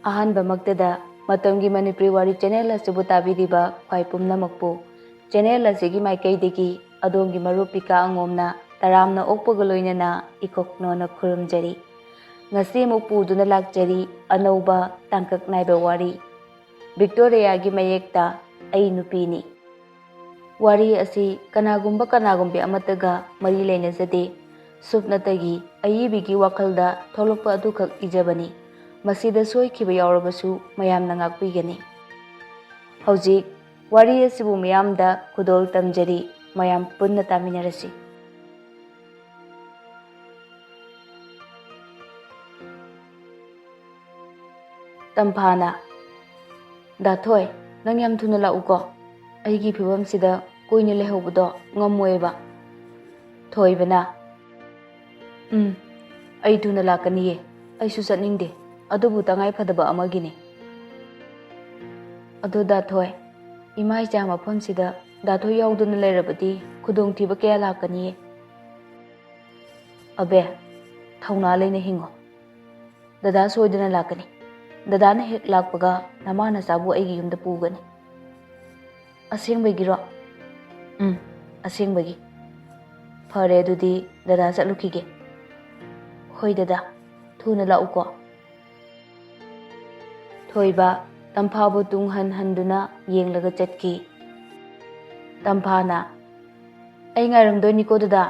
ꯑꯍꯥꯟꯕꯃꯛꯇꯗ Matamgi Manipuri Wari channel asibu tabiriba khwai pumnamakpu channel asigi maikaidagi adongi marup Pika Angomna taramna okpaga loinana ikoknona khurumjari ngasi amuk puduna lakjari anauba tangkak naiba wari Victoria gi mayekta ai Nupi-ne wari asi kanagumba kanagumbi amataga mari leinajade supnatagi ayibigi wakalda tholokpa adukak ijabani masida soikiba yaurabasu mayamna ngakpigani hojik wari asibu mayamda khudol tamjari mayam punna taminarasi Tamphana Dathoi nang yam thuna lauko aigi phibam sida koine lehobdo ngamoeba thoibana ai thuna lakaniye ai su satningde adubu tangai phadaba amagini adu Dathoi imai cha mafam sida Dathoi yauduna leirabadi khudong thiba kaya lakaniye abe thauna leina hingo dada soidana lakani Dadana hek lakpaga namana sabu aigi yumda pugani asengbagiro asengbagi phare adudi dada chatlukige hoi dada thuna lauko thoiba tamphabu tunghan handuna yenglaga chatki tamphana ai ngaramdoni ko dada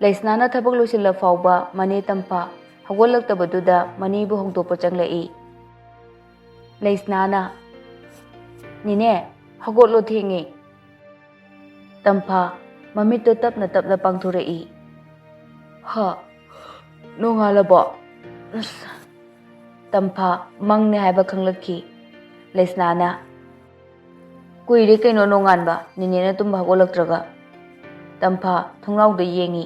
Laisnana thabak loisilla fauba mane tampha hagolaktabaduda manibu hongdopa changlai Laisnana Nine hagotlo thengi Tampha mamitto tapna pangthurai ha nongalabo Tampha mangne haiba khanglakki Laisnana kuire kaino nonganba ninena tumba hagolaktraga Tampha thongnauda yengi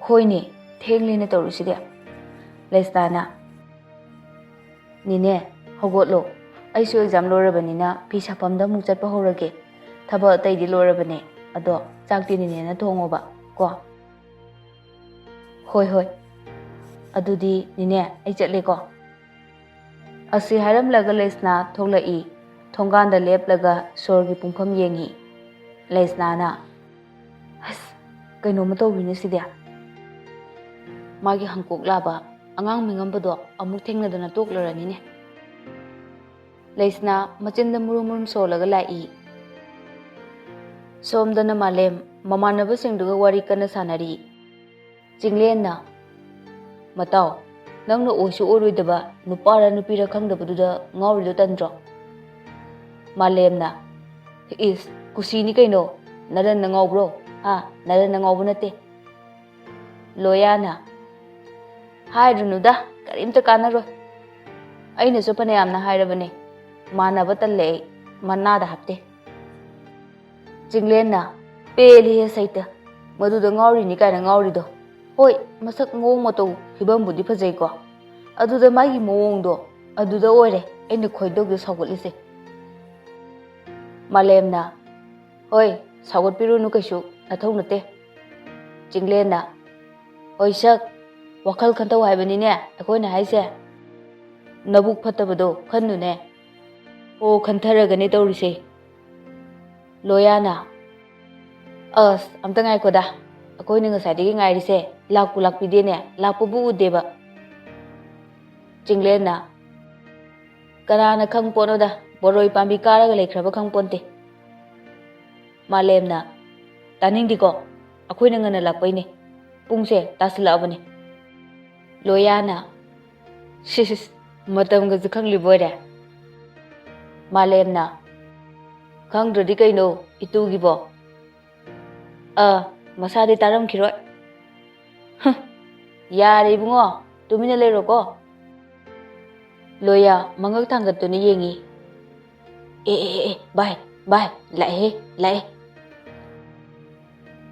hoine thenglene tawriside Laisnana Nine hogotlo aisu exam lorabanina pi sapamda muk chatpa horage thaba ataidi lorabane ado chakti nine na thongoba ko hoi adudi nine ai chatle ko asi haram laga Laisna tholai thonganda leplaga sorgi pungpham yengi Laisnana has kaino ma tawbini sidia magi hangkok laba angang mingambado amuk thengnadana toklarani ne Laisna machinda murum solaga lai somdana malem mamanaba singduga wari kana sanari Chinglena Matao nangna oisu oroidaba nupara nupira khangdabaduda ngawrido tandro Malemna is kusini kaino naran na ngawbro ha naran na ngawbu nate Loyana Haidrunuda karimta kanaro aina so panayamna hairabane manaba talle manada hapte Chinglena peli saita maduda ngawri ni kaina ngawrido hoi masak ngong mato hibambudi phajai ko aduda magi moongdo aduda oire aina khoidog sagotlise Malemna hoi sagot pirunu kaisu nathau nate Chinglena hoi sak wakal khantau haibani ne akoina haise nabuk phatabado khannune o khantaragane tawrise Loyana as amta ngai koda akoina ngasai ngairise lakpidene lakpubu udeba Chinglena kanana khangponoda boroi pambi karaga lekhraba khangponte Malemna taningdiko akoina ngana lakpaine pungse tasilabane Loyana sis matamga khangli Malemna khangdradi kaino itugibo masadi taram khiroi yare bungo tumina leroko Loya mangak thangatuni yengi bye lai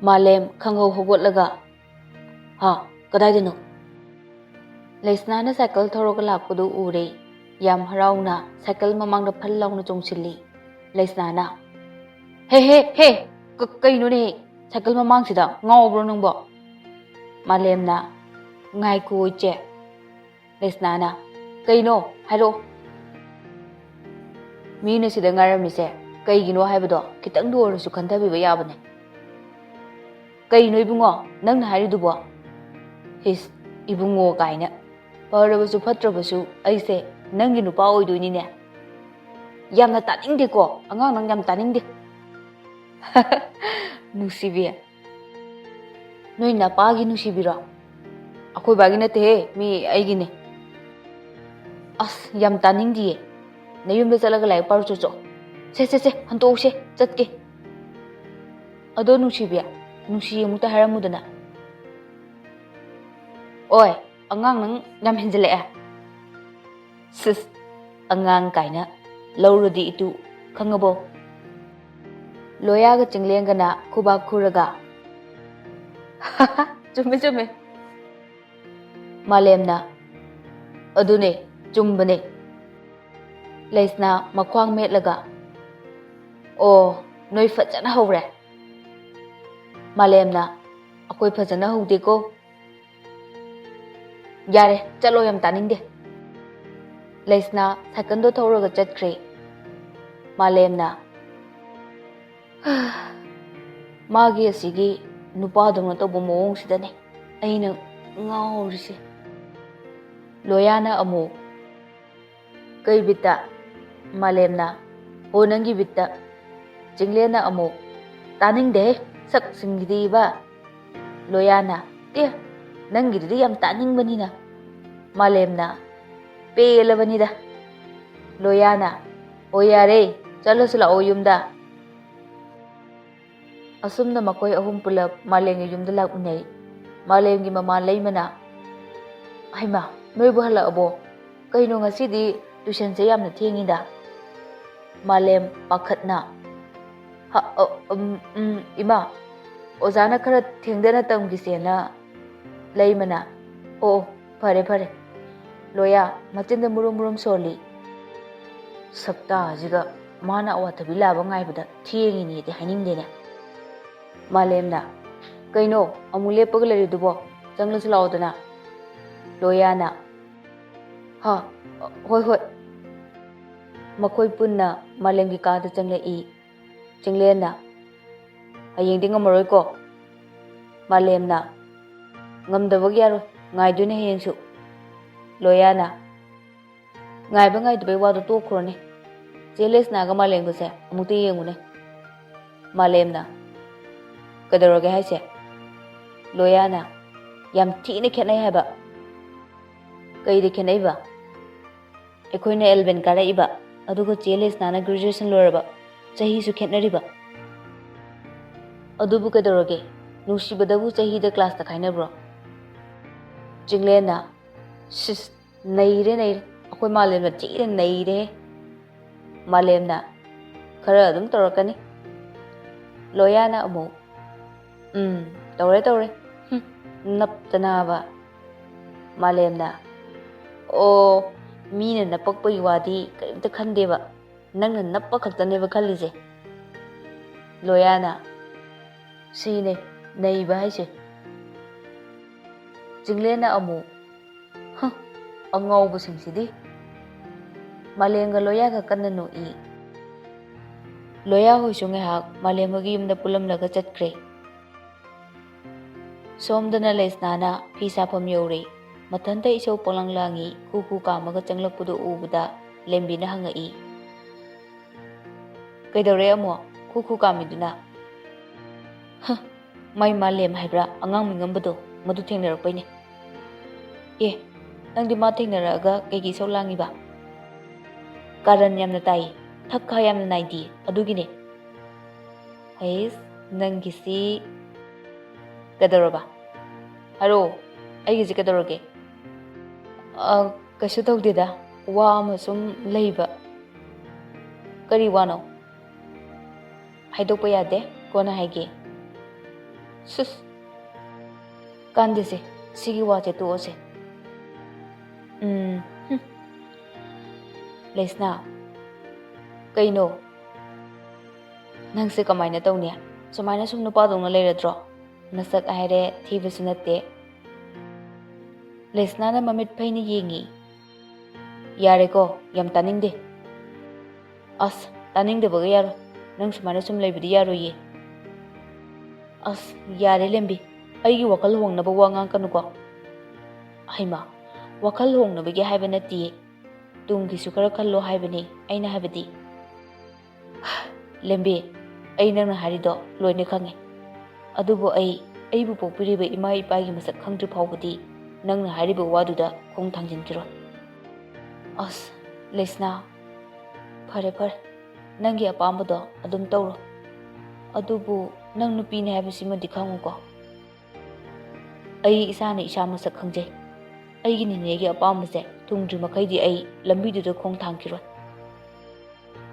Malem khangho hogotlaga ha kadaidino Laisnana cycle thoroga lakpudu ure yam harauna cycle mamangda phallawna chongsilli Laisnana he kaino ne cycle mamangsida ngawbro nangbo Malemna ngai ko che Lesnana, Kaino, Haro. Mina sida ngaramise, Kaigino Habado, Kitandu or Sukantabi Yabane. Kaino Ibungo, Nang Haridubo. His Ibungo Kaina. Parabasu Patrabasu, I say, Nanginu Pao Dunine. Yam na taning di ko, ang yam taning di. Nusibia. Noy na pagi nusibira. Ako bagi na te, mi ay gine. As yam taning di. Na yung besalaga lay paru chocho. Se, hanto se, chatke. Ado nusibia, nusiya mo ta haram mo na. Oy, angang nang yam hinjale eh. Sis, angang kaina. Lauradi itu khangabo. Loyaga chinglenga na kubak khuraga. Chume. Malemna. Adune, chumbane. Leisna makwang metlaga. Oh, noi fajana hore. Malemna. Akoy fajana hode ko. Yare, chalo yam taninde. Leisna sakando thawraga chatkre. Malemna. Magi asigi nupadong to bumuong sidane. Aina ngawrisi. Loyana amu. Kay bita. Malemna. O nangi bita. Jinglena amu. Taning de. Sak singidi ba. Loyana. Nangi di yam taning banina. Malemna. Pelabanida. Loyana. O yare, chalo sila o yumda. Asum na makoy ahong pulap malengi yumda lang unay. Malengi mamalay mana. Ay ma, may bahala abo. Kayo nga sidi, tusyan sayam na tingida. Malem pakat na. Ima. O sana karat tingda na tang gisena. Lay mana. Oo, pare. Loya, matinda murum soli. Sakta jiga mana awatabi labang ngay bada tiyengi ni iti haning dina. Malemna. Kaino, amule paglari dubo. Jangla sila na. Loya na. Ha, hoy. Makoy pun na malengi kada jangla i. Jangla na. Hayeng di ngamaroy ko. Malemna. Ngamdabag yaro. Ngay doon na hayeng su. Loyana. Ngay ba ngay dubay wado to krone. Jealous na ga maleng ko se. Amuti yengu ne. Malem na. Kadaroge hay se. Loyana. Yam ti ne kenay haba. Kay di kenay ba. Ekoy na elben kara iba. Adugo jealous na graduation loraba. Sahi su kenari ba. Adubu kadaroge. Nushi badabu sahi da class ta kaina bro. Jinglena. Sis, naire. Ako'y malem na chire naire. Malem na. Kara adum torakani. Loyana amu. Tore. Naptana ba. Malem na. O, mina napakpay wadi kalimta khande ba. Nang na napakagtane ba khalise. Loyana. Sine, naiba haise. Jinglena amu. Ang ngawbusing sidi. Malenga loya ka kanano i. Loya hoy sungai hak malenga giyum na pulam laga chatkre. Somda na les nana pisa pamyore. Matanda isaw palang langi kuku ka maga changlak pudo ubada lembi na hanga i. Kay dore mo kuku kami duna. May malem haibra angang mingambado madu tengnarakpay ni. Nang di matingnaraga kay gisaw langi ba? Karan yam na tayo, thakka yam na naidi, adugine. Hayes, nang gisi. Kadaro ba? Haro, ay gisi kadaro ke? Kaso tawag dida, wa amasum layba. Kari wano? Haidok pa yade, kona haige. Sus. Kandise, sige wache tuose. Lesna. Kaino. Nangse kamay na taw niya. Sumay na sum nupadong na layradro. Nasak ahire, tiba sunate. Lesna na mamit pay ni yengi. Yareko, yam taningde. As, taningde baga yaro. Nang sumana sum laibidi yaro ye. As, yare lembi. Aigi wakal huang na bawa ngang kanuko. Haima, wakal huang na bigi haiba nati. Tungi sukara kallo haiba ni, ay na haiba di. Lembi, ay nang na harido, loy ni kange. Adubo ay bu pokpiriba ima ipagi masak khangdri phawbadi nang na hariba waduda khong thangjin kiro. As, lesna. Phare, nangi apambado adum tawro. Adubu nang Nupi-ne habisima dikhangu ko. Ay isa na isa masak khangjay. Ay ginhinegi apambase tungdri makaidi ay lambiduda khong thangkiro.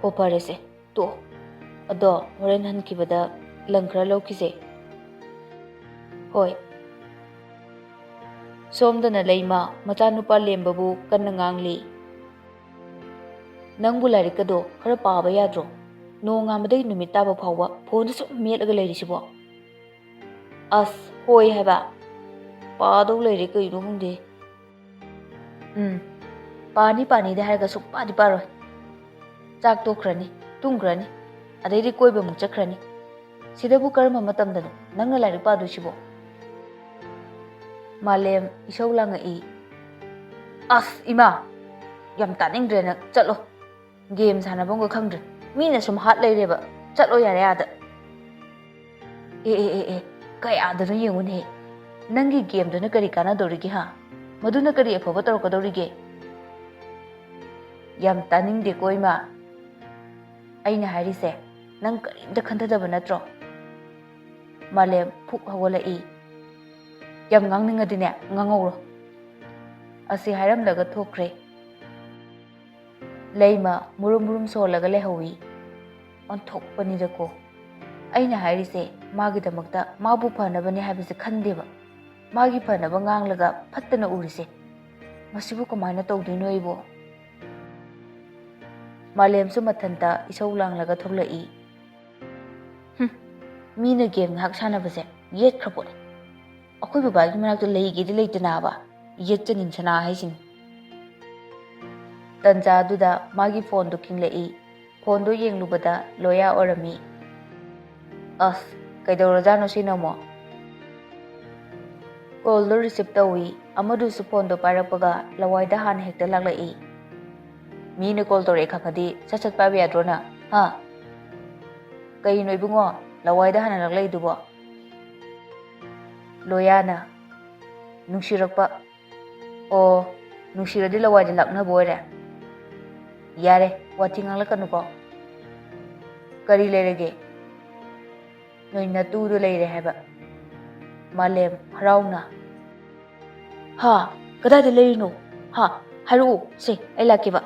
O phare se, to. Ado horen hankibada langkra laukise. Hoy. Somdana leima machanupa lembabu kanna ngangli. Nangbu larikado khara paaba yadro. No ngamadai numit taba phawba phone sum melaga leirisibo. As hoy haba. Paado leiri kaino hungde. Pani de harga suk padi paroi. Chak tokhrani, tungkrani. Adai koiba mu chakrani. Sidabu karma matamdano nangna lairi padu sibo. Malem isau langa i. As ima. Yam taningdre na chatlo. Game sanabong ko khangdre. Mina sum hat leireba. Chatlo yare ada. Kaya ada no yengun he. Nangi game do na kari kana dorigi ha. Madu na kari afaba taroko dorige. Yam taningde ko ima. Aina harise. Nang karimta khantadaba natro. Malem phuk hawala i. Yam ngangningadine ngangawro. Asi hairamlaga thokre. Leima murum solaga lehawi. On thokpanida ko. Aina hairise magidamakta mabu phanabani habise khandeba. Magi phanaba nganglaga phattana urise. Masibu kamaina tawdino ibo. Malem su mathanta isau langlaga thoklai. Mina game ngak sanabase yet khrapot. Akhoi babagi manakta leigedi leitana ba yet chanin sana haisin. Tanja duda magi phone do kinglei. Phone do yenglubada loya orami. As kaidorajano sinamo. Call do receive tawi amadu su phone do parapaga lawaida han hekta laglai. Mina call to rekha khadi sachat pa yadrona ha. Kai noi bungo lawaida han laglai dubo. Loyana nungsirakpa. O nungsiradi lawaida lakna boire. Yare wathi ngalakanu ko. Kari lerege. Noi natu do leire haba. Malem harauna. Ha, kada de leino. Ha, haru se ai lakiba.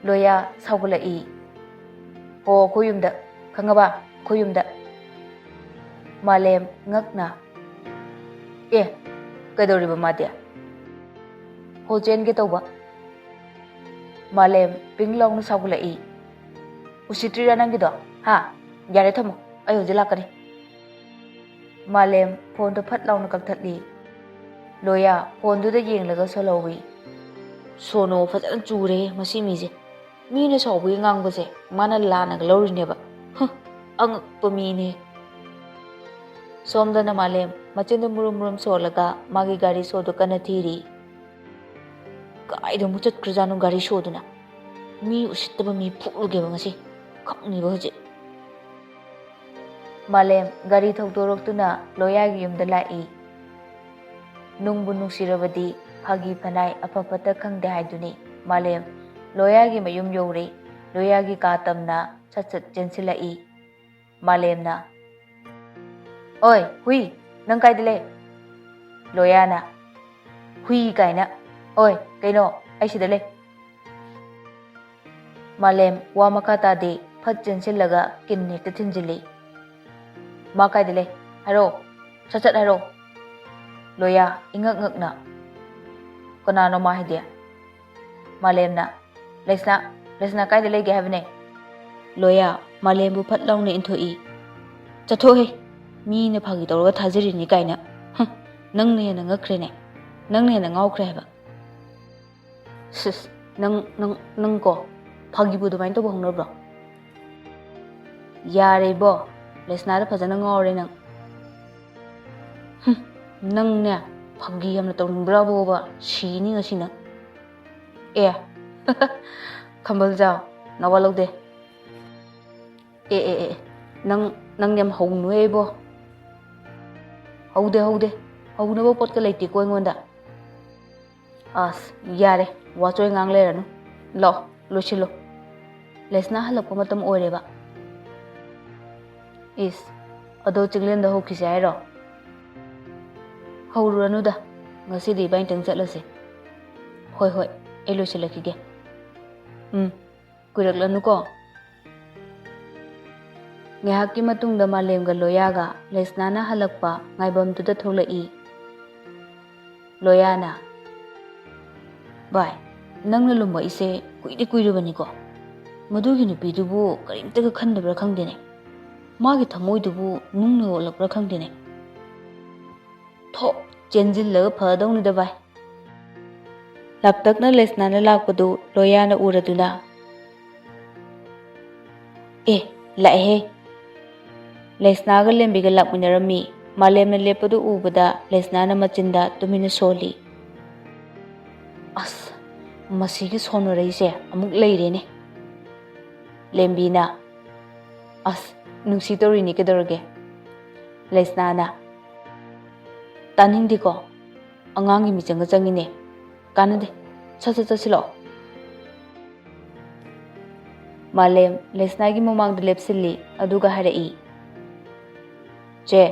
Loya saugula i. Ho koyumda khangaba koyumda. Malem ngakna. Kadoriba madya. Ho chen ge tawba. Malem pinglong na saugula i. Usitrira nangido. Ha, yare thamo. Ayo jilakari. Malem phone to phat law na kakthali. Loya phone do da yenglaga solowi. Sono fajan chure masi mije. Mina sawbi ngangbase mana lana glorineba. Angakpa mine. Somdana malem machinda murum solaga magi gari sodo kana thiri. Kaida muchat krajanu gari soduna. Mi usittaba mi phuluge bangasi. Khangni baje. Malem gari thokdoroktuna loyagi yumda lai. Nungbu nungsirabadi phagi phanai apapata khangde haiduni. Malem loyagi mayum yore. Loyagi katamna chat jensilai. Malemna. Oi, hui, nang kaidile. Loyana. Hui kaina. Oi, kaino, ai sidale. Malem wa makata de phat jensilaga kinne ta thinjili. Ma kaidile. Haro. Chat haro. Loya ingak na. Konano ma hidia. Malemna. Lesna kaidile ge habne. Loya malembu phat lawne inthoi. Chatho he. Mi ne phagi tawra thajiri ni kaina. Nang ne na ngakrene. Nang ne na ngawkre ba. ꯁꯤꯁ ꯅꯪ ꯀꯣ ꯐꯥꯒꯤꯕꯨ ꯑꯗꯨꯃꯥꯏꯅ ꯇꯧꯕ ꯍꯧꯅꯕ꯭ꯔꯣ? ꯌꯥꯔꯦꯕꯣ, ꯂꯦꯁꯅꯥꯗ ꯐꯖꯅ ꯉꯥꯎꯔꯦ ꯅꯪ. ꯅꯪꯅꯦ ꯐꯥꯒꯤ ꯌꯥꯝꯅ ꯇꯧꯅꯤꯡꯕ꯭ꯔꯥꯕꯣꯕ, ꯁꯤꯅꯤ ꯉꯁꯤ ꯅꯪ. ꯑꯦ ꯈꯝꯕꯜꯖꯥꯎ, ꯅꯋꯥ ꯂꯧꯗꯦ. ꯑꯦ ꯅꯪ ꯌꯥꯝ ꯍꯧꯅꯨꯍꯦꯕꯣ. ꯍꯧꯗꯦ ꯍꯧꯅꯕ ꯄꯣꯠꯀ ꯂꯩꯇꯦꯀꯣ ꯑꯩꯉꯣꯟꯗ. ꯑꯁ ꯌꯥꯔꯦ, ꯋꯥꯆꯣꯏ ꯉꯥꯡ ꯂꯩꯔꯅꯨ. ꯂꯥꯛꯑꯣ ꯂꯣꯏꯁꯤꯜꯂꯣ. ꯂꯦꯁꯅꯥ ꯍꯜꯂꯛꯄ ꯃꯇꯝ ꯑꯣꯏꯔꯦꯕ. ꯏꯁ, ꯑꯗꯣ ꯆꯤꯡꯂꯦꯟꯗ ꯍꯧꯈꯤꯁꯦ ꯍꯥꯏꯔꯣ? ꯍꯧꯔꯨꯔꯅꯨꯗ, ꯉꯁꯤꯗꯤ ꯏꯕꯥꯅꯤꯇꯪ ꯆꯠꯂꯁꯦ. ꯍꯣꯏ ꯑꯩ ꯂꯣꯏꯁꯤꯜꯂꯛꯈꯤꯒꯦ. ꯀꯨꯏꯔꯛꯂꯅꯨꯀꯣ. ꯉꯥꯏꯍꯥꯛꯀꯤ ꯃꯇꯨꯡꯗ ꯃꯥꯂꯦꯝꯒ ꯂꯣꯌꯥꯒ ꯂꯦꯁꯅꯥꯅ ꯍꯜꯂꯛꯄ ꯉꯥꯏꯐꯝꯗꯨꯗ ꯊꯣꯛꯂꯛꯏ. ꯂꯣꯌꯥꯅ, ꯚꯥꯏ, ꯅꯪꯅ ꯂꯨꯝꯃꯛꯏꯁꯦ ꯀꯨꯏꯗꯤ ꯀꯨꯏꯔꯕꯅꯤꯀꯣ. ꯃꯗꯨꯒꯤ ꯅꯨꯄꯤꯗꯨꯕꯨ ꯀꯔꯤꯝꯇꯒ ꯈꯟꯗꯕ꯭ꯔꯥ ꯈꯪꯗꯦꯅꯦ. ꯃꯥꯒꯤ ꯊꯃꯣꯏꯗꯨꯕꯨ ꯅꯨꯡꯅ ꯑꯣꯜꯂꯛꯄ꯭ꯔꯥ ꯈꯪꯗꯦꯅꯦ. ꯊꯣꯛ ꯆꯦꯟꯁꯤꯜꯂꯒ ꯐꯗꯧꯅꯤꯗ ꯚꯥꯏ. ꯂꯥꯞꯇꯛꯅ ꯂꯦꯁꯅꯥꯅ ꯂꯥꯛꯄꯗꯨ ꯂꯣꯌꯥꯅ ꯎꯔꯗꯨꯅ, ꯂꯥꯛꯑꯦꯍꯦ. ꯂꯦꯁꯅꯥꯒ ꯂꯦꯝꯕꯤꯒ ꯂꯥꯛꯃꯤꯟꯅꯔꯝꯃꯤ. ꯃꯥꯂꯦꯝꯅ ꯂꯦꯞꯄꯗꯨ ꯎꯕꯗ ꯂꯦꯁꯅꯥꯅ ꯃꯆꯤꯟꯗ ꯇꯨꯃꯤꯟꯅ ꯁꯣꯜꯂꯤ. ꯑꯁ, ꯃꯁꯤꯒꯤ ꯁꯣꯟꯅꯔꯩꯁꯦ ꯑꯃꯨꯛ ꯂꯩꯔꯦꯅꯦ. ꯂꯦꯝꯕꯤꯅ, ꯑꯁ ꯅꯨꯡꯁꯤ ꯇꯧꯔꯤꯅꯤ ꯀꯩꯗꯧꯔꯒꯦ. ꯂꯦꯁꯅꯥꯅ, ꯇꯥꯅꯤꯡꯗꯦꯀꯣ, ꯑꯉꯥꯡꯒꯤ ꯃꯤꯆꯪꯒ ꯆꯪꯉꯤꯅꯦ. ꯀꯥꯟꯅꯗꯦ, ꯁꯠ ꯆꯠꯁꯤꯜꯂꯛꯑꯣ. ꯃꯥꯂꯦꯝ ꯂꯦꯁꯅꯥꯒꯤ ꯃꯃꯥꯡꯗ ꯂꯦꯞꯁꯤꯜꯂꯤ ꯑꯗꯨꯒ ꯍꯥꯏꯔꯛꯏ. ꯆꯦ,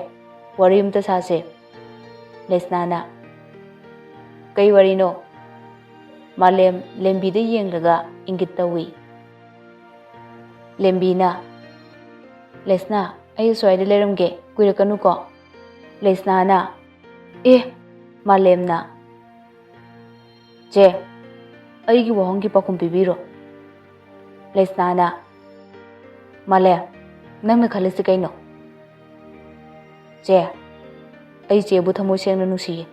ꯋꯥꯔꯤ ꯑꯃꯇ ꯁꯥꯁꯦ. ꯂꯦꯁꯅꯥꯅ, ꯀꯩ ꯋꯥꯔꯤꯅꯣ? ꯃꯥꯂꯦꯝ ꯂꯦꯝꯕꯤꯗ ꯌꯦꯡꯂꯒ ꯏꯪꯒꯤꯠ ꯇꯧꯏ. ꯂꯦꯝꯕꯤꯅ, ꯂꯦꯁꯅꯥ, ꯑꯩ ꯁ꯭ꯋꯥꯏꯗ ꯂꯩꯔꯝꯒꯦ, ꯀꯨꯏꯔꯛꯀꯅꯨꯀꯣ. ꯂꯦꯁꯅꯥꯅ, ꯃꯥꯂꯦꯝꯅ, ꯆꯦ, ꯑꯩꯒꯤ ꯋꯥꯍꯪꯒꯤ ꯄꯥꯎꯈꯨꯝ ꯄꯤꯕꯤꯔꯣ. ꯂꯦꯁꯅꯥꯅ, ꯃꯥꯂꯦꯝ, ꯅꯪꯅ ꯈꯜꯂꯤꯁꯤ ꯀꯩꯅꯣ? ꯆꯦ, ꯑꯩ ꯆꯦꯕꯨ ꯊꯃꯣꯏ ꯁꯦꯡꯅ ꯅꯨꯡꯁꯤꯌꯦ.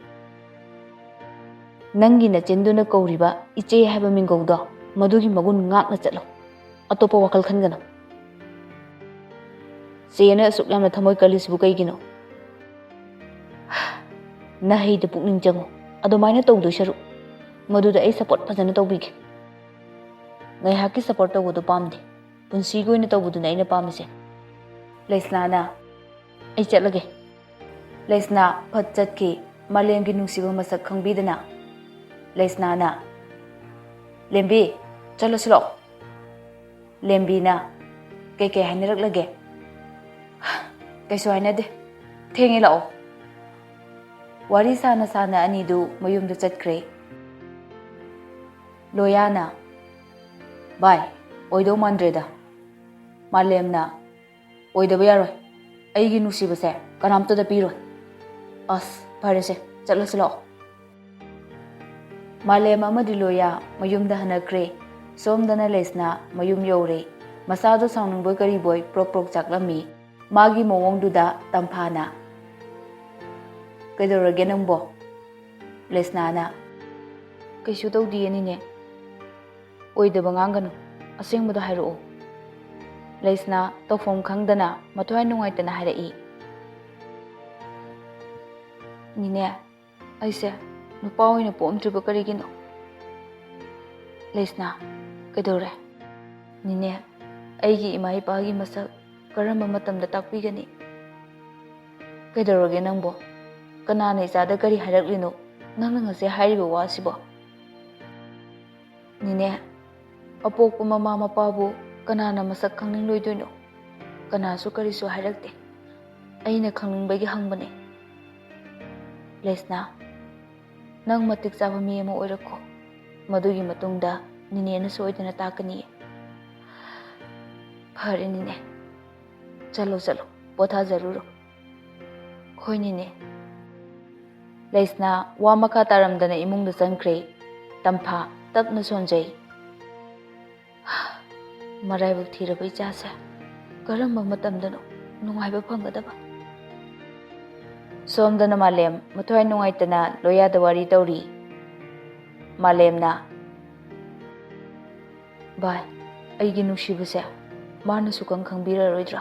ꯅꯪꯒꯤ ꯅꯆꯤꯟꯗꯨꯅ ꯀꯧꯔꯤꯕ ꯏꯆꯦ ꯍꯥꯏꯕ ꯃꯤꯡꯒꯧꯗꯣ, ꯃꯗꯨꯒꯤ ꯃꯒꯨꯟ ꯉꯥꯛꯅ ꯆꯠꯂꯣ. ꯑꯇꯣꯞꯄ ꯋꯥꯈꯜ ꯈꯟꯒꯅꯨ. ꯆꯦꯅ ꯑꯁꯨꯛ ꯌꯥꯝꯅ ꯊꯃꯣꯏ ꯀꯜꯂꯤꯁꯤꯕꯨ ꯀꯩꯒꯤꯅꯣ? ꯅꯍꯩꯗ ꯄꯨꯛꯅꯤꯡ ꯆꯪꯉꯨ. ꯑꯗꯨꯃꯥꯏꯅ ꯇꯧꯗꯣꯏ ꯁꯔꯨꯛ ꯃꯗꯨꯗ ꯑꯩ ꯁꯞꯄꯣꯔꯠ ꯐꯖꯅ ꯇꯧꯕꯤꯒꯦ. ꯉꯥꯏꯍꯥꯛꯀꯤ ꯁꯞꯄꯣꯔꯠ ꯇꯧꯕꯗꯨ ꯄꯥꯝꯗꯦ. ꯄꯨꯟꯁꯤꯒꯤ ꯑꯣꯏꯅ ꯇꯧꯕꯗꯨꯅ ꯑꯩꯅ ꯄꯥꯝꯃꯤꯁꯦ. ꯂꯦꯁꯅꯥꯅ, ꯑꯩ ꯆꯠꯂꯒꯦ. ꯂꯦꯁꯅꯥ ꯐꯠ ꯆꯠꯈꯤ, ꯃꯥꯂꯦꯝꯒꯤ ꯅꯨꯡꯁꯤꯕ ꯃꯁꯛ ꯈꯪꯕꯤꯗꯅ. ꯂꯦꯁꯅꯥꯅ, ꯂꯦꯝꯕꯤ, ꯆꯠꯂꯁꯤ ꯂꯥꯛꯑꯣ. ꯂꯦꯝꯕꯤꯅ, ꯀꯩꯀꯩ ꯍꯥꯏꯅꯔꯛꯂꯒꯦ? ꯀꯩꯁꯨ ꯍꯥꯏꯅꯗꯦ, ꯊꯦꯡꯉꯦ ꯂꯥꯛꯑꯣ. ꯋꯥꯔꯤ ꯁꯥꯅ ꯑꯅꯤꯗꯨ ꯃꯌꯨꯝꯗ ꯆꯠꯈ꯭ꯔꯦ. ꯂꯣꯌꯥꯅ, ꯚꯥꯏ, ꯑꯣꯏꯗꯧ ꯃꯥꯟꯗ꯭ꯔꯦꯗ. ꯃꯥꯂꯦꯝꯅ, ꯑꯣꯏꯗꯕ ꯌꯥꯔꯣꯏ. ꯑꯩꯒꯤ ꯅꯨꯡꯁꯤꯕꯁꯦ ꯀꯅꯥꯝꯇꯗ ꯄꯤꯔꯣꯏ. ꯑꯁ ꯐꯔꯦꯁꯦ, ꯆꯠꯂꯁꯤ ꯂꯥꯛꯑꯣ. ꯃꯥꯂꯦꯝ ꯑꯃꯗꯤ ꯂꯣꯌꯥ ꯃꯌꯨꯝꯗ ꯍꯟꯅꯈ꯭ꯔꯦ. ꯁꯣꯝꯗꯅ ꯂꯦꯁꯅꯥ ꯃꯌꯨꯝ ꯌꯧꯔꯦ. ꯃꯁꯥꯗꯣ ꯁꯥꯎꯅꯤꯡꯕꯣꯏ ꯀꯔꯤꯕꯣꯏ ꯄ꯭ꯔꯣꯛ ꯆꯥꯛꯂꯝꯃꯤ. ꯃꯥꯒꯤ ꯃꯑꯣꯡꯗꯨꯗ ꯇꯝꯐꯥꯅ, ꯀꯩꯗꯧꯔꯒꯦ ꯅꯪꯕꯣ? ꯂꯦꯁꯅꯥꯅ, ꯀꯩꯁꯨ ꯇꯧꯗꯤꯌꯦ ꯅꯤꯅꯦ. ꯑꯣꯏꯗꯕ ꯉꯥꯡꯒꯅꯨ, ꯑꯁꯦꯡꯕꯗꯣ ꯍꯥꯏꯔꯛꯑꯣ. ꯂꯦꯁꯅꯥ ꯇꯧꯐꯝ ꯈꯪꯗꯅ ꯃꯊ꯭ꯋꯥꯏ ꯅꯨꯡꯉꯥꯏꯇꯅ ꯍꯥꯏꯔꯛꯏ. ꯅꯤꯅꯦ, ꯑꯩꯁꯦ ꯅꯨꯄꯥ ꯑꯣꯏꯅ ꯄꯣꯛꯑꯝꯗ꯭ꯔꯤꯕ ꯀꯔꯤꯒꯤꯅꯣ? ꯂꯦꯁꯅꯥ, ꯀꯩꯗꯧꯔꯦ? ꯅꯤꯅꯦ, ꯑꯩꯒꯤ ꯏꯃꯥ ꯏꯄꯥꯒꯤ ꯃꯁꯛ ꯀꯔꯝꯕ ꯃꯇꯝꯗ ꯇꯥꯛꯄꯤꯒꯅꯤ? ꯀꯩꯗꯧꯔꯒꯦ ꯅꯪꯕꯣ? ꯀꯅꯥꯅ ꯏꯆꯥꯗ ꯀꯔꯤ ꯍꯥꯏꯔꯛꯂꯤꯅꯣ? ꯅꯪꯅ ꯉꯁꯤ ꯍꯥꯏꯔꯤꯕ ꯋꯥꯁꯤꯕꯣ? ꯅꯤꯅꯦ, ꯑꯄꯣꯛꯄ ꯃꯃꯥ ꯃꯄꯥꯕꯨ ꯀꯅꯥꯅ ꯃꯁꯛ ꯈꯪꯅꯤꯡꯂꯣꯏꯗꯣꯏꯅꯣ? ꯀꯅꯥꯁꯨ ꯀꯔꯤꯁꯨ ꯍꯥꯏꯔꯛꯇꯦ. ꯑꯩꯅ ꯈꯪꯅꯤꯡꯕꯒꯤ ꯍꯪꯕꯅꯦ. ꯂꯦꯁꯅꯥ, ꯅꯪ ꯃꯇꯤꯛ ꯆꯥꯕ ꯃꯤ ꯑꯃ ꯑꯣꯏꯔꯛꯈꯣ. ꯃꯗꯨꯒꯤ ꯃꯇꯨꯡꯗ ꯅꯤꯅꯦꯅ ꯁꯣꯏꯗꯅ ꯇꯥꯛꯀꯅꯤꯌꯦ. ꯐꯔꯦ ꯅꯤꯅꯦ, ꯆꯠꯂꯣ, ꯄꯣꯊꯥꯖꯔꯨꯔꯣ. ꯍꯣꯏ ꯅꯤꯅꯦ. ꯂꯦꯁꯅꯥ ꯋꯥ ꯃꯈꯥ ꯇꯥꯔꯝꯗꯅ ꯏꯃꯨꯡꯗ ꯆꯪꯈ꯭ꯔꯦ. ꯇꯝꯐꯥ ꯇꯞꯅ ꯁꯣꯟꯖꯩ. ꯃꯔꯥꯏꯕꯛ ꯊꯤꯔꯕ ꯏꯆꯥꯁꯦ, ꯀꯔꯝꯕ ꯃꯇꯝꯗꯅꯣ ꯅꯨꯡꯉꯥꯏꯕ ꯐꯪꯒꯗꯕ? ꯁꯣꯝꯗꯅ ꯃꯥꯂꯦꯝ ꯃꯊ꯭ꯋꯥꯏ ꯅꯨꯡꯉꯥꯏꯇꯅ ꯂꯣꯌꯥꯗ ꯋꯥꯔꯤ ꯇꯧꯔꯤ. ꯃꯥꯂꯦꯝꯅ, ꯚꯥꯏ ꯑꯩꯒꯤ ꯅꯨꯡꯁꯤꯕꯁꯦ ꯃꯥꯅ ꯁꯨꯀꯪ ꯈꯪꯕꯤꯔꯔꯣꯏꯗ꯭ꯔꯥ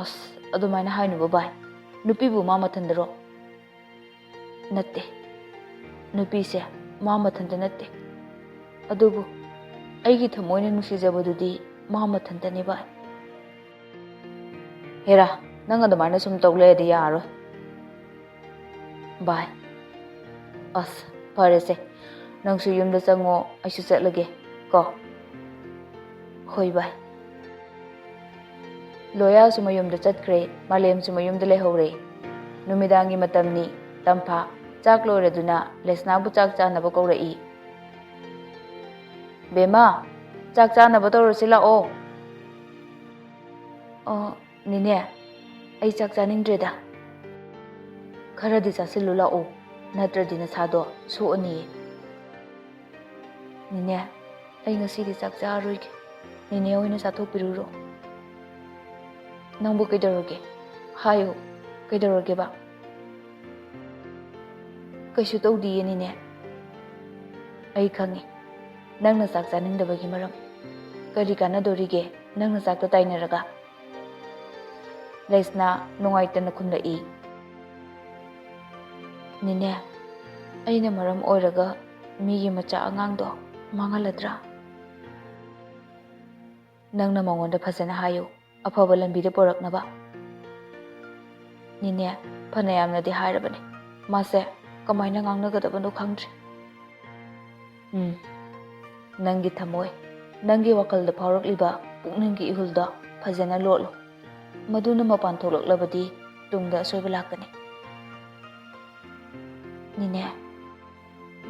ꯑꯁ ꯑꯗꯨꯃꯥꯏꯅ ꯍꯥꯏꯅꯨꯕ ꯚꯥꯏ ꯅꯨꯄꯤꯕꯨ ꯃꯥ ꯃꯊꯟꯗꯔꯣ ꯅꯠꯇꯦ ꯅꯨꯄꯤꯁꯦ ꯃꯥ ꯃꯊꯟꯇ ꯅꯠꯇꯦ ꯑꯗꯨꯕꯨ ꯑꯩꯒꯤ ꯊꯃꯣꯏꯅ ꯅꯨꯡꯁꯤꯖꯕꯗꯨꯗꯤ ꯃꯥ ꯃꯊꯟꯇꯅꯤ ꯚꯥꯏ ꯍꯦꯔꯥ ꯅꯪ ꯑꯗꯨꯃꯥꯏꯅ ꯁꯨꯝ ꯇꯧ ꯂꯩꯔꯗꯤ ꯌꯥꯔꯔꯣꯏ ꯚꯥꯏ ꯑꯁ ꯐꯔꯦꯁꯦ ꯅꯪꯁꯨ ꯌꯨꯝꯗ ꯆꯪꯉꯣ ꯑꯩꯁꯨ ꯆꯠꯂꯒꯦ ꯀꯣ ꯍꯣꯏ ꯚꯥꯏ ꯂꯣꯌꯥꯁꯨ ꯃꯌꯨꯝꯗ ꯆꯠꯈ꯭ꯔꯦ ꯃꯥꯂꯦꯝꯁꯨ ꯃꯌꯨꯝꯗ ꯂꯩꯍꯧꯔꯦ ꯅꯨꯃꯤꯗꯥꯡꯒꯤ ꯃꯇꯝꯅꯤ ꯇꯝꯐꯥ ꯆꯥꯛ ꯂꯣꯏꯔꯗꯨꯅ ꯂꯦꯁꯅꯥꯕꯨ ꯆꯥꯛ ꯆꯥꯅꯕ ꯀꯧꯔꯛꯏ ꯕꯦꯃꯥ ꯆꯥꯛ ꯆꯥꯅꯕ ꯇꯧꯔꯁꯤ ꯂꯥꯛꯑꯣ ꯅꯤꯅꯦ ꯑꯩ ꯆꯥꯛ ꯆꯥꯅꯤꯡꯗ꯭ꯔꯦꯗ ꯈꯔꯗꯤ ꯆꯥꯁꯤꯜꯂꯨ ꯂꯥꯛꯑꯣ ꯅꯠꯇ꯭ꯔꯗꯤ ꯅꯁꯥꯗꯣ ꯁꯣꯛꯑꯅꯤꯌꯦ ꯅꯤꯅꯦ ꯑꯩ ꯉꯁꯤꯗꯤ ꯆꯥꯛ ꯆꯥꯔꯔꯣꯏꯒꯦ ꯅꯤꯅꯦ ꯑꯣꯏꯅ ꯆꯥꯊꯣꯛꯄꯤꯔꯨꯔꯣ ꯅꯪꯕꯨ ꯀꯩꯗꯧꯔꯒꯦ ꯍꯥꯏꯌꯨ ꯀꯩꯗꯧꯔꯒꯦꯕ ꯀꯩꯁꯨ ꯇꯧꯗꯤꯌꯦ ꯅꯤꯅꯦ ꯑꯩ ꯈꯪꯉꯤ ꯅꯪꯅ ꯆꯥꯛ ꯆꯥꯅꯤꯡꯗꯕꯒꯤ ꯃꯔꯝ ꯀꯔꯤ ꯀꯥꯟꯅꯗꯣꯔꯤꯒꯦ ꯅꯪꯅ ꯆꯥꯛꯇꯣ ꯇꯥꯏꯅꯔꯒ ꯂꯩꯁꯅꯥ ꯅꯨꯡꯉꯥꯏꯇꯅ ꯈꯨꯝꯂꯛꯏ ꯅꯤꯅꯦ ꯑꯩꯅ ꯃꯔꯝ ꯑꯣꯏꯔꯒ ꯃꯤꯒꯤ ꯃꯆꯥ ꯑꯉꯥꯡꯗꯣ ꯃꯥꯡꯍꯜꯂꯗ꯭ꯔꯥ ꯅꯪꯅ ꯃꯉꯣꯟꯗ ꯐꯖꯅ ꯍꯥꯏꯌꯨ ꯑꯐꯕ ꯂꯝꯕꯤꯗ ꯄꯨꯔꯛꯅꯕ ꯅꯤꯅꯦ ꯐꯅ ꯌꯥꯝꯅꯗꯤ ꯍꯥꯏꯔꯕꯅꯤ ꯃꯥꯁꯦ ꯀꯃꯥꯏꯅ ꯉꯥꯡꯅꯒꯗꯕꯅꯣ ꯈꯪꯗ꯭ꯔꯦ ꯅꯪꯒꯤ ꯊꯃꯣꯏ ꯅꯪꯒꯤ ꯋꯥꯈꯜꯗ ꯐꯥꯎꯔꯛꯂꯤꯕ ꯄꯨꯛꯅꯤꯡꯒꯤ ꯏꯍꯨꯜꯗꯣ ꯐꯖꯅ ꯂꯣꯠꯂꯨ ꯃꯗꯨꯅ ꯃꯄꯥꯟ ꯊꯣꯛꯂꯛꯂꯕꯗꯤ ꯇꯨꯡꯗ ꯑꯁꯣꯏꯕ ꯂꯥꯛꯀꯅꯤ ꯅꯤꯅꯦ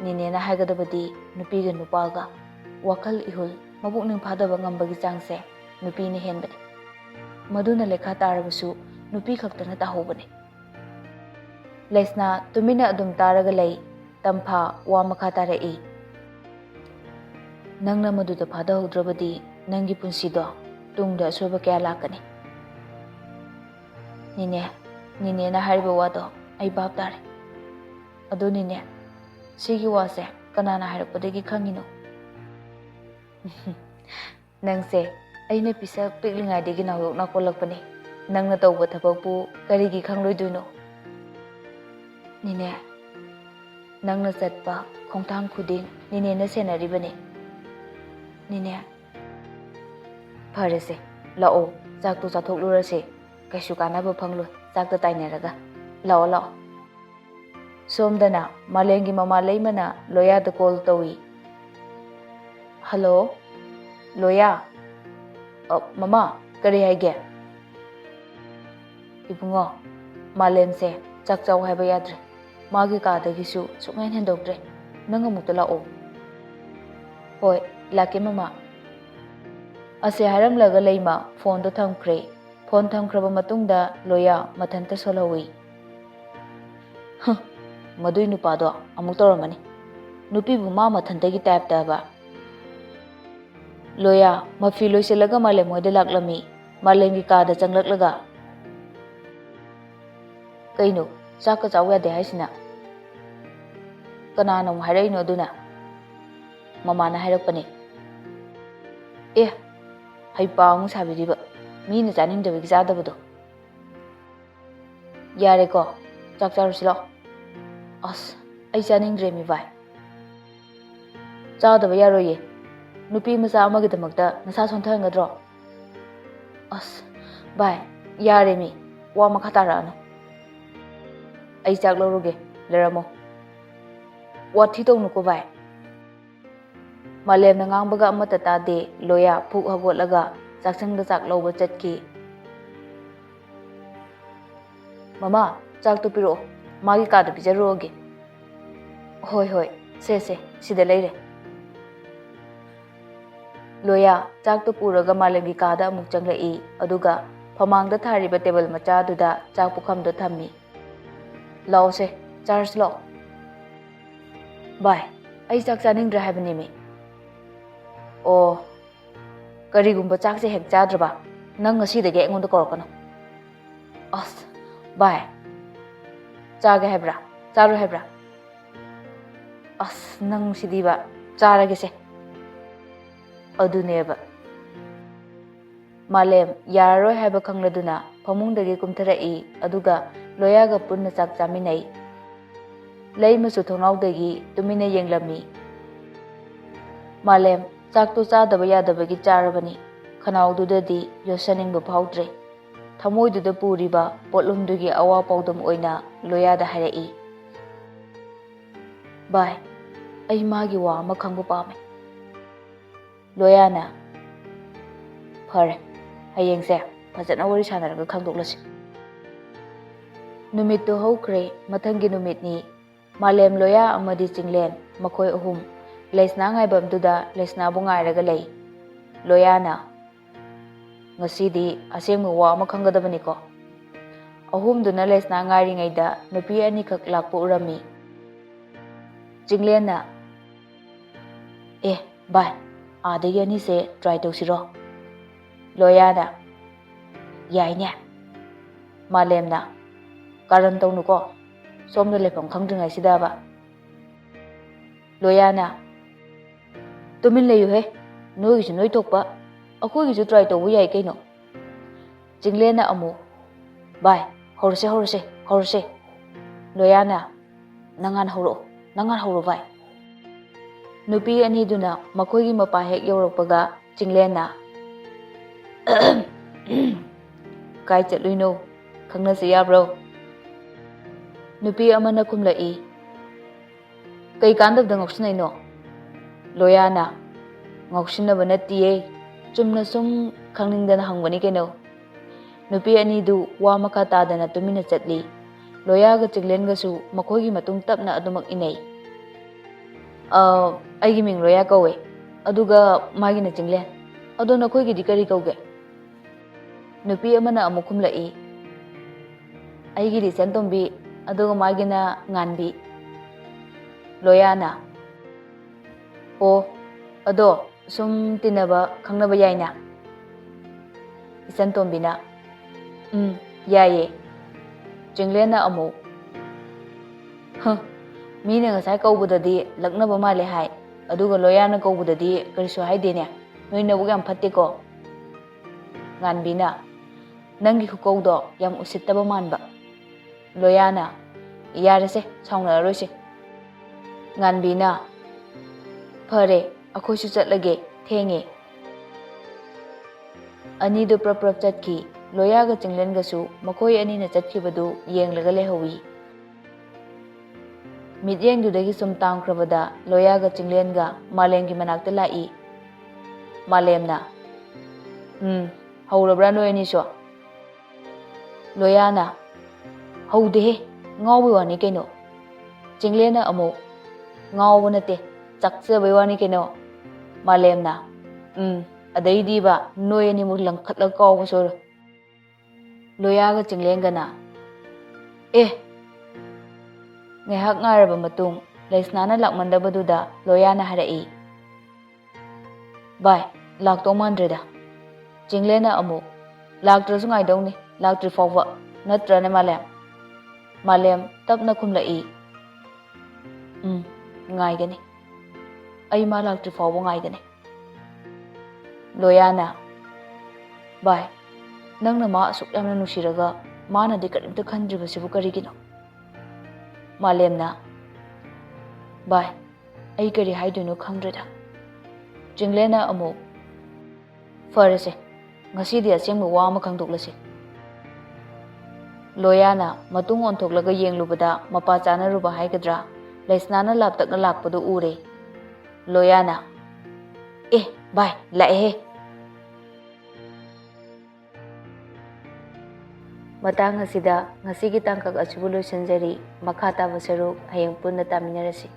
ꯅꯤꯅꯦꯅ ꯍꯥꯏꯒꯗꯕꯗꯤ ꯅꯨꯄꯤꯒ ꯅꯨꯄꯥꯒ ꯋꯥꯈꯜ ꯏꯍꯨꯜ ꯃꯄꯨꯛꯅꯤꯡ ꯐꯥꯗꯕ ꯉꯝꯕꯒꯤ ꯆꯥꯡꯁꯦ ꯅꯨꯄꯤꯅ ꯍꯦꯟꯕꯅꯤ ꯃꯗꯨꯅ ꯂꯩꯈꯥ ꯇꯥꯔꯕꯁꯨ ꯅꯨꯄꯤ ꯈꯛꯇꯅ ꯇꯥꯍꯧꯕꯅꯤ ꯂꯩꯁꯅꯥ ꯇꯨꯃꯤꯟꯅ ꯑꯗꯨꯝ ꯇꯥꯔꯒ ꯂꯩ ꯇꯝꯐꯥ ꯋꯥ ꯃꯈꯥ ꯇꯥꯔꯛꯏ ꯅꯪꯅ ꯃꯗꯨꯗ ꯐꯥꯗꯍꯧꯗ꯭ꯔꯕꯗꯤ ꯅꯪꯒꯤ ꯄꯨꯟꯁꯤꯗꯣ ꯇꯨꯡꯗ ꯑꯁꯣꯏꯕ ꯀꯌꯥ ꯂꯥꯛꯀꯅꯤ ꯅꯤꯅꯦꯅ ꯍꯥꯏꯔꯤꯕ ꯋꯥꯗꯣ ꯑꯩ ꯚꯥꯞ ꯇꯥꯔꯦ ꯑꯗꯨ ꯅꯤꯅꯦ ꯁꯤꯒꯤ ꯋꯥꯁꯦ ꯀꯅꯥꯅ ꯍꯥꯏꯔꯛꯄꯗꯒꯤ ꯈꯪꯉꯤꯅꯣ ꯅꯪꯁꯦ ꯑꯩꯅ ꯄꯤꯁꯛ ꯄꯤꯛꯂꯤꯉꯩꯗꯒꯤ ꯅꯥꯎꯌꯣꯛꯅ ꯀꯣꯜꯂꯛꯄꯅꯤ ꯅꯪꯅ ꯇꯧꯕ ꯊꯕꯛꯄꯨ ꯀꯔꯤꯒꯤ ꯈꯪꯂꯣꯏꯗꯣꯏꯅꯣ ꯅꯤꯅꯦ ꯅꯪꯅ ꯆꯠꯄ ꯈꯣꯡꯊꯥꯡ ꯈꯨꯗꯤꯡ ꯅꯤꯅꯦꯅ ꯁꯦꯟꯅꯔꯤꯕꯅꯤ ꯅꯤꯅꯦ ꯐꯔꯦꯁꯦ ꯂꯥꯛꯑꯣ ꯆꯥꯛꯇꯣ ꯆꯥꯊꯣꯛꯂꯨꯔꯁꯦ ꯀꯩꯁꯨ ꯀꯥꯟꯅꯕ ꯐꯪꯂꯣꯏ ꯆꯥꯛꯇ ꯇꯥꯏꯅꯔꯒ ꯂꯥꯛꯑꯣ ꯁꯣꯝꯗꯅ ꯃꯥꯂꯦꯝꯒꯤ ꯃꯃꯥ ꯂꯩꯃꯅ ꯂꯣꯌꯥꯗ ꯀꯣꯜ ꯇꯧꯏ ꯍꯜꯂꯣ ꯂꯣꯌꯥ ꯃꯃꯥ ꯀꯔꯤ ꯍꯥꯏꯒꯦ ꯏꯕꯨꯡꯉꯣ ꯃꯥꯂꯦꯝꯁꯦ ꯆꯥꯛ ꯆꯥꯎ ꯍꯥꯏꯕ ꯌꯥꯗ꯭ꯔꯦ ꯃꯥꯒꯤ ꯀꯥꯗꯒꯤꯁꯨ ꯁꯨꯛꯍꯦꯟ ꯍꯦꯟꯗꯣꯛꯇ꯭ꯔꯦ ꯅꯪ ꯑꯃꯨꯛꯇ ꯂꯥꯛꯑꯣ ꯍꯣꯏ ꯂꯥꯛꯀꯦ ꯃꯃꯥ ꯑꯁꯦ ꯍꯥꯏꯔꯝꯂꯒ ꯂꯩꯃ ꯐꯣꯟꯗꯣ ꯊꯝꯈ꯭ꯔꯦ ꯐꯣꯟ ꯊꯝꯈ꯭ꯔꯕ ꯃꯇꯨꯡꯗ ꯂꯣꯌꯥ ꯃꯊꯟꯇ ꯁꯣꯜꯍꯧꯏ ꯃꯗꯨꯏ ꯅꯨꯄꯥꯗꯣ ꯑꯃꯨꯛ ꯇꯧꯔꯝꯃꯅꯤ ꯅꯨꯄꯤꯕꯨ ꯃꯥ ꯃꯊꯟꯇꯒꯤ ꯇꯥꯏꯞꯇꯕ ꯂꯣꯌꯥ ꯃꯐꯤ ꯂꯣꯏꯁꯤꯜꯂꯒ ꯃꯥꯂꯦꯝ ꯍꯣꯏꯗ ꯂꯥꯛꯂꯝꯃꯤ ꯃꯥꯂꯦꯝꯒꯤ ꯀꯥꯗ ꯆꯪꯂꯛꯂꯒ ꯀꯩꯅꯣ ꯆꯥꯛꯀ ꯆꯥꯎ ꯌꯥꯗꯦ ꯍꯥꯏꯁꯤꯅ ꯀꯅꯥꯅ ꯑꯃꯨꯛ ꯍꯥꯏꯔꯛꯏꯅꯣ ꯑꯗꯨꯅ ꯃꯃꯥꯅ ꯍꯥꯏꯔꯛꯄꯅꯤ ꯍꯩꯄꯥ ꯑꯃꯨꯛ ꯁꯥꯕꯤꯔꯤꯕ ꯃꯤꯅ ꯆꯥꯅꯤꯡꯗꯕꯒꯤ ꯆꯥꯗꯕꯗꯣ ꯌꯥꯔꯦꯀꯣ ꯆꯥꯛ ꯆꯥꯔꯨꯁꯤ ꯂꯥꯛꯑꯣ ꯑꯁ ꯑꯩ ꯆꯥꯅꯤꯡꯗ꯭ꯔꯦ ꯃꯤ ꯚꯥꯏ ꯆꯥꯗꯕ ꯌꯥꯔꯣꯏꯌꯦ ꯅꯨꯄꯤ ꯃꯆꯥ ꯑꯃꯒꯤꯗꯃꯛꯇ ꯅꯁꯥ ꯁꯣꯟꯊꯍꯟꯒꯗ꯭ꯔꯣ ꯑꯁ ꯚꯥꯏ ꯌꯥꯔꯦ ꯃꯤ ꯋꯥ ꯃꯈꯥ ꯇꯥꯔꯛꯑꯅꯨ ꯑꯩ ꯆꯥꯛ ꯂꯧꯔꯨꯒꯦ ꯂꯩꯔꯝꯃꯣ ꯋꯥꯊꯤ ꯇꯧꯅꯨꯀꯣ ꯚꯥꯏ ꯃꯥꯂꯦꯝꯅ ꯉꯥꯡꯕꯒ ꯑꯃꯠꯇ ꯇꯥꯗꯦ ꯂꯣꯌꯥ ꯐꯨꯛ ꯍꯧꯒꯠꯂꯒ ꯆꯥꯛꯁꯪꯗ ꯆꯥꯛ ꯂꯧꯕ ꯆꯠꯈꯤ ꯃꯃꯥ ꯆꯥꯛꯇꯣ ꯄꯤꯔꯛꯑꯣ ꯃꯥꯒꯤ ꯀꯥꯗ ꯄꯤꯖꯔꯨꯔꯒꯦ ꯍꯣꯏ ꯁꯦ ꯁꯤꯗ ꯂꯩꯔꯦ ꯂꯣꯌꯥ ꯆꯥꯛꯇꯣ ꯄꯨꯔꯒ ꯃꯥꯂꯦꯝꯒꯤ ꯀꯥꯗ ꯑꯃꯨꯛ ꯆꯪꯂꯛꯏ ꯑꯗꯨꯒ ꯐꯃꯥꯡꯗ ꯊꯥꯔꯤꯕ ꯇꯦꯕꯜ ꯃꯆꯥꯗꯨꯗ ꯆꯥꯛ ꯄꯨꯈꯝꯗꯣ ꯊꯝꯃꯤ ꯂꯥꯛꯑꯣꯁꯦ ꯆꯥꯔꯁꯤ ꯂꯥꯛꯑꯣ ꯚꯥꯏ ꯑꯩ ꯆꯥꯛ ꯆꯥꯅꯤꯡꯗ꯭ꯔꯦ ꯍꯥꯏꯕꯅꯦꯃꯤ ꯑꯣ ꯀꯔꯤꯒꯨꯝꯕ ꯆꯥꯛꯁꯦ ꯍꯦꯛ ꯆꯥꯗ꯭ꯔꯕ ꯅꯪ ꯉꯁꯤꯗꯒꯤ ꯑꯩꯉꯣꯟꯗ ꯀꯧꯔꯛꯀꯅꯨ ꯑꯁ ꯚꯥꯏ ꯆꯥꯒꯦ ꯍꯥꯏꯕ꯭ꯔꯥ ꯆꯥꯔꯣꯏ ꯍꯥꯏꯕ꯭ꯔꯥ? 'As nang si Diva, tsara gise. ꯑꯗꯨꯅꯦꯕ ꯃꯥꯂꯦꯝ ꯌꯥꯔꯔꯣꯏ ꯍꯥꯏꯕ ꯈꯪꯂꯗꯨꯅ ꯐꯃꯨꯡꯗꯒꯤ ꯀꯨꯝꯊꯔꯛꯏ ꯑꯗꯨꯒ ꯂꯣꯌꯥꯒ ꯄꯨꯟꯅ ꯆꯥꯛ ꯆꯥꯃꯤꯟꯅꯩ ꯂꯩꯃꯁꯨ ꯊꯣꯡꯅꯥꯎꯗꯒꯤ ꯇꯨꯃꯤꯟꯅ ꯌꯦꯡꯂꯝꯃꯤ ꯃꯥꯂꯦꯝ ꯆꯥꯛꯇꯨ ꯆꯥꯗꯕ ꯌꯥꯗꯕꯒꯤ ꯆꯥꯔꯕꯅꯤ ꯈꯅꯥꯎꯗꯨꯗꯗꯤ ꯌꯣꯠꯁꯟꯅꯤꯡꯕ ꯐꯥꯎꯗ꯭ꯔꯦ ꯊꯃꯣꯏꯗꯨꯗ ꯄꯨꯔꯤꯕ ꯄꯣꯠꯂꯨꯝꯗꯨꯒꯤ ꯑꯋꯥ ꯄꯥꯎꯗꯝ ꯑꯣꯏꯅ ꯂꯣꯌꯥꯗ ꯍꯥꯏꯔꯛꯏ ꯚꯥꯏ ꯑꯩ ꯃꯥꯒꯤ ꯋꯥ ꯑꯃ ꯈꯪꯕ ꯄꯥꯝꯃꯦ ꯂꯣꯌꯥꯅ ꯐꯔꯦ ꯍꯌꯦꯡꯁꯦ ꯐꯖꯅ ꯋꯥꯔꯤ ꯁꯥꯟꯅꯔꯒ ꯈꯪꯗꯣꯛꯂꯁꯤ ꯅꯨꯃꯤꯠꯇꯨ ꯍꯧꯈ꯭ꯔꯦ ꯃꯊꯪꯒꯤ ꯅꯨꯃꯤꯠꯅꯤ ꯃꯥꯂꯦꯝ ꯂꯣꯌꯥ ꯑꯃꯗꯤ ꯆꯤꯡꯂꯦꯟ ꯃꯈꯣꯏ ꯑꯍꯨꯝ ꯂꯩꯁꯅꯥ ꯉꯥꯏꯕꯝꯗꯨꯗ ꯂꯩꯁꯅꯥꯕꯨ ꯉꯥꯏꯔꯒ ꯂꯩ ꯂꯣꯌꯥꯅ ꯉꯁꯤꯗꯤ ꯑꯁꯦꯡꯕ ꯋꯥ ꯑꯃ ꯈꯪꯒꯗꯕꯅꯤꯀꯣ ꯑꯍꯨꯝꯗꯨꯅ ꯂꯩꯁꯅꯥ ꯉꯥꯏꯔꯤꯉꯩꯗ ꯅꯨꯄꯤ ꯑꯅꯤꯈꯛ ꯂꯥꯛꯄ ꯎꯔꯝꯃꯤ ꯆꯤꯡꯂꯦꯟꯅ ꯚꯥꯏ ꯑꯥꯗꯒꯤ ꯑꯅꯤꯁꯦ ꯇ꯭ꯔꯥꯏ ꯇꯧꯁꯤꯔꯣ ꯂꯣꯌꯥꯅ ꯌꯥꯏꯅꯦ ꯃꯥꯂꯦꯝꯅ ꯀꯥꯔꯟ ꯇꯧꯅꯨꯀꯣ ꯁꯣꯝꯗ ꯂꯩꯐꯝ ꯈꯪꯗ꯭ꯔꯤꯉꯩꯁꯤꯗꯕ ꯂꯣꯌꯥꯅ ꯇꯨꯃꯤꯟ ꯂꯩꯌꯨꯍꯦ ꯅꯣꯏꯒꯤꯁꯨ ꯅꯣꯏ ꯊꯣꯛꯄ ꯑꯩꯈꯣꯏꯒꯤꯁꯨ ꯇ꯭ꯔꯥꯏ ꯇꯧꯕ ꯌꯥꯏ ꯀꯩꯅꯣ ꯆꯤꯡꯂꯦꯟꯅ ꯑꯃꯨꯛ ꯚꯥꯏ ꯍꯧꯔꯁꯦ ꯂꯣꯌꯥꯅ ꯅꯪ ꯍꯧꯔꯣ ꯚꯥꯏ ꯅꯨꯄꯤ ꯑꯅꯤꯗꯨꯅ ꯃꯈꯣꯏꯒꯤ ꯃꯄꯥ ꯍꯦꯛ ꯌꯧꯔꯛꯄꯒ ꯆꯤꯡꯂꯦꯟꯅ ꯀꯥꯏ ꯆꯠꯂꯨꯏꯅꯣ ꯈꯪꯅꯁꯤ ꯌꯥꯕ꯭ꯔꯣ ꯅꯨꯄꯤ ꯑꯃꯅ ꯈꯨꯝꯂꯛꯏ ꯀꯩ ꯀꯥꯟꯗꯕꯗ ꯉꯥꯎꯁꯤꯟꯅꯩꯅꯣ ꯂꯣꯌꯥꯅ ꯉꯥꯎꯁꯤꯟꯅꯕ ꯅꯠꯇꯤꯌꯦ ꯆꯨꯝꯅ ꯁꯨꯝ ꯈꯪꯅꯤꯡꯗꯅ ꯍꯪꯕꯅꯤ ꯀꯩꯅꯣ ꯅꯨꯄꯤ ꯑꯅꯤꯗꯨ ꯋꯥ ꯃꯈꯥ ꯇꯥꯗꯅ ꯇꯨꯃꯤꯟꯅ ꯆꯠꯂꯤ ꯂꯣꯌꯥꯒ ꯆꯤꯡꯂꯦꯟꯒꯁꯨ ꯃꯈꯣꯏꯒꯤ ꯃꯇꯨꯡ ꯇꯞꯅ ꯑꯗꯨꯃꯛ ꯏꯟꯅꯩ ꯑꯩꯒꯤ ꯃꯤꯡ ꯂꯣꯌꯥ ꯀꯧꯋꯦ ꯑꯗꯨꯒ ꯃꯥꯒꯤꯅ ꯆꯤꯡꯂꯦꯟ ꯑꯗꯣ ꯅꯈꯣꯏꯒꯤꯗꯤ ꯀꯔꯤ ꯀꯧꯒꯦ ꯅꯨꯄꯤ ꯑꯃꯅ ꯑꯃꯨꯛ ꯈꯨꯝꯂꯛꯏ ꯑꯩꯒꯤꯗꯤ ꯁꯦꯟꯇꯣꯝꯕꯤ ꯑꯗꯨꯒ ꯃꯥꯒꯤꯅ ꯉꯥꯟꯕꯤ ꯂꯣꯌꯥꯅ ꯑꯣ ꯑꯗꯣ ꯁꯨꯝ ꯇꯤꯟꯅꯕ ꯈꯪꯅꯕ ꯌꯥꯏꯅ ꯏꯆꯟꯇꯣꯝꯕꯤꯅ ꯌꯥꯏꯌꯦ ꯆꯤꯡꯂꯦꯟꯅ ꯑꯃꯨꯛ ꯃꯤꯅ ꯉꯁꯥꯏ ꯀꯧꯕꯗꯗꯤ ꯂꯛꯅꯕ ꯃꯥꯜꯂꯦ ꯍꯥꯏ ꯑꯗꯨꯒ ꯂꯣꯌꯥꯅ ꯀꯧꯕꯗꯗꯤ ꯀꯔꯤꯁꯨ ꯍꯥꯏꯗꯦꯅꯦ ꯅꯣꯏ ꯅꯕꯨꯛ ꯌꯥꯝ ꯐꯠꯇꯦꯀꯣ ꯉꯥꯟꯕꯤꯅ ꯅꯪꯒꯤ ꯈꯨꯀꯧꯗꯣ ꯌꯥꯝ ꯎꯁꯤꯠꯇꯕ ꯃꯥꯟꯕ ꯂꯣꯌꯥꯅ ꯌꯥꯔꯁꯦ ꯁꯥꯎꯅꯔꯔꯣꯏꯁꯦ ꯉꯥꯟꯕꯤꯅ ꯐꯔꯦ ꯑꯩꯈꯣꯏꯁꯨ ꯆꯠꯂꯒꯦ ꯊꯦꯡꯉꯦ ꯑꯅꯤꯗꯨ ꯄ꯭ꯔꯞ ꯆꯠꯈꯤ ꯂꯣꯌꯥꯒ ꯆꯤꯡꯂꯦꯟꯒꯁꯨ ꯃꯈꯣꯏ ꯑꯅꯤꯅ ꯆꯠꯈꯤꯕꯗꯨ ꯌꯦꯡꯂꯒ ꯂꯩꯍꯧꯏ ꯃꯤꯠꯌꯦꯡꯗꯨꯗꯒꯤ ꯁꯨꯝ ꯇꯥꯡꯈ꯭ꯔꯕꯗ ꯂꯣꯌꯥꯒ ꯆꯤꯡꯂꯦꯟꯒ ꯃꯥꯂꯦꯝꯒꯤ ꯃꯅꯥꯛꯇ ꯂꯥꯛꯏ ꯃꯥꯂꯦꯝꯅ ꯍꯧꯔꯕ꯭ꯔꯥ ꯅꯣꯏ ꯑꯅꯤꯁꯨ ꯂꯣꯌꯥꯅ ꯍꯧꯗꯦꯍꯦ ꯉꯥꯎꯕꯩ ꯋꯥꯅꯤ ꯀꯩꯅꯣ ꯆꯤꯡꯂꯦꯟꯅ ꯑꯃꯨꯛ ꯉꯥꯎꯕ ꯅꯠꯇꯦ ꯆꯥꯛꯆꯕꯩ ꯋꯥꯅꯤ ꯀꯩꯅꯣ ꯃꯥꯂꯦꯝꯅ ꯑꯗꯩꯗꯤꯕ ꯅꯣꯏ ꯑꯅꯤꯃꯨꯛ ꯂꯪꯈꯠꯂꯒ ꯀꯥꯎꯕ ꯁꯣꯏꯔꯣꯏ ꯂꯣꯌꯥꯒ ꯆꯤꯡꯂꯦꯟꯒꯅ ꯉꯥꯏꯍꯥꯛ ꯉꯥꯏꯔꯕ ꯃꯇꯨꯡ ꯂꯩꯁꯅꯥꯅ ꯂꯥꯛꯃꯟꯗꯕꯗꯨꯗ ꯂꯣꯌꯥꯅ ꯍꯥꯏꯔꯛꯏ ꯚꯥꯏ ꯂꯥꯛꯇꯧ ꯃꯥꯟꯗ꯭ꯔꯦꯗ ꯆꯤꯡꯂꯦꯟꯅ ꯑꯃꯨꯛ ꯂꯥꯛꯇ꯭ꯔꯁꯨ ꯉꯥꯏꯗꯧꯅꯤ ꯂꯥꯛꯇ꯭ꯔꯤ ꯐꯥꯎꯕ ꯅꯠꯇ꯭ꯔꯅꯦ ꯃꯥꯂꯦꯝ ꯇꯞꯅ ꯈꯨꯝꯂꯛꯏ ꯉꯥꯏꯒꯅꯤ ꯑꯩ ꯃꯥ ꯂꯥꯛꯇ꯭ꯔꯤ ꯐꯥꯎꯕ ꯉꯥꯏꯒꯅꯤ ꯂꯣꯌꯥꯅ ꯚꯥꯏ ꯅꯪꯅ ꯃꯥ ꯑꯁꯨꯛ ꯌꯥꯝꯅ ꯅꯨꯡꯁꯤꯔꯒ ꯃꯥꯅꯗꯤ ꯀꯔꯤꯝꯇ ꯈꯟꯗ꯭ꯔꯤꯕꯁꯤꯕꯨ ꯀꯔꯤꯒꯤꯅꯣ ꯃꯥꯂꯦꯝꯅ ꯚꯥꯏ ꯑꯩ ꯀꯔꯤ ꯍꯥꯏꯗꯣꯏꯅꯣ ꯈꯪꯗ꯭ꯔꯦꯗ ꯆꯤꯡꯂꯦꯟꯅ ꯑꯃꯨꯛ ꯐꯔꯁꯦ ꯉꯁꯤꯗꯤ ꯑꯁꯦꯡꯕ ꯋꯥ ꯑꯃ ꯈꯪꯗꯣꯛꯂꯁꯤ ꯂꯣꯌꯥꯅ ꯃꯇꯨꯡ ꯑꯣꯟꯊꯣꯛꯂꯒ ꯌꯦꯡꯂꯨꯕꯗ ꯃꯄꯥ ꯆꯥꯅꯔꯨꯕ ꯍꯥꯏꯒꯗ꯭ꯔꯥ ꯂꯩꯁꯅꯥꯅ ꯂꯥꯞꯇꯛꯅ ꯂꯥꯛꯄꯗꯨ ꯎꯔꯦ ꯂꯣꯌꯥꯅ ꯚꯥꯏ ꯂꯥꯛꯑꯦꯍꯦ ꯃꯇꯥꯡ ꯑꯁꯤꯗ ꯉꯁꯤꯒꯤ ꯇꯥꯡꯀꯛ ꯑꯁꯤꯕꯨ ꯂꯣꯏꯁꯤꯟꯖꯔꯤ ꯃꯈꯥ ꯇꯥꯕ ꯁꯔꯨꯛ ꯍꯌꯦꯡ ꯄꯨꯟꯅ ꯇꯥꯃꯤꯟꯅꯔꯁꯤ